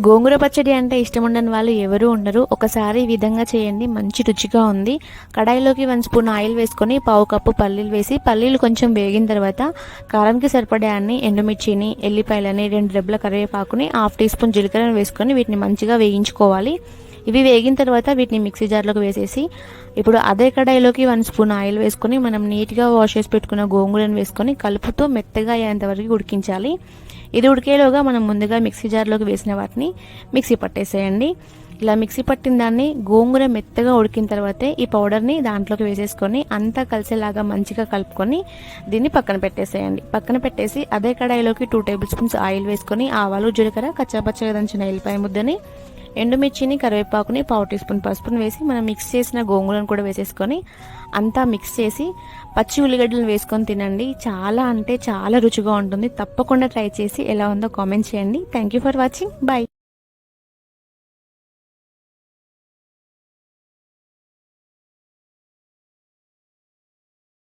గోంగూర పచ్చడి అంటే ఇష్టం ఉండని వాళ్ళు ఎవరూ ఉండరు. ఒకసారి ఈ విధంగా చేయండి, మంచి రుచిగా ఉంది. కడాయిలోకి 1 స్పూన్ ఆయిల్ వేసుకొని పావు కప్పు పల్లీలు వేసి, పల్లీలు కొంచెం వేగిన తర్వాత కారంకి సరిపడే అన్ని ఎండుమిర్చిని, ఎల్లిపాయలని, 2 రెబ్బల కరివేపాకుని, హాఫ్ టీ స్పూన్ జీలకర్రను వేసుకొని వీటిని మంచిగా వేయించుకోవాలి. ఇవి వేగిన తర్వాత వీటిని మిక్సీ జార్లోకి వేసేసి, ఇప్పుడు అదే కడాయిలోకి 1 స్పూన్ ఆయిల్ వేసుకొని మనం నీట్గా వాష్ చేసి పెట్టుకున్న గోంగూరను వేసుకొని కలుపుతూ మెత్తగా అయ్యేంత వరకు ఉడికించాలి. ఇది ఉడికేలోగా మనం ముందుగా మిక్సీ జార్లోకి వేసిన వాటిని మిక్సీ పట్టేసేయండి. ఇలా మిక్సీ పట్టిన దాన్ని గోంగూర మెత్తగా ఉడికిన తర్వాతే ఈ పౌడర్ని దాంట్లోకి వేసేసుకొని అంతా కలిసేలాగా మంచిగా కలుపుకొని దీన్ని పక్కన పెట్టేసేయండి. పక్కన పెట్టేసి అదే కడాయిలోకి 2 టేబుల్ స్పూన్స్ ఆయిల్ వేసుకొని ఆవాలు, జీలకర్ర, కచ్చాపచ్చగా దంచిన ఎల్లిపాయ ముద్దని, ఎండుమిర్చిని, కరివేపాకుని, పావు టీ స్పూన్ పసుపుని వేసి మనం మిక్స్ చేసిన గోంగూరను కూడా వేసేసుకొని అంతా మిక్స్ చేసి పచ్చి ఉల్లిగడ్డలు వేసుకొని తినండి. చాలా అంటే చాలా రుచిగా ఉంటుంది. తప్పకుండా ట్రై చేసి ఎలా ఉందో కామెంట్ చేయండి. Thank you for watching. Bye.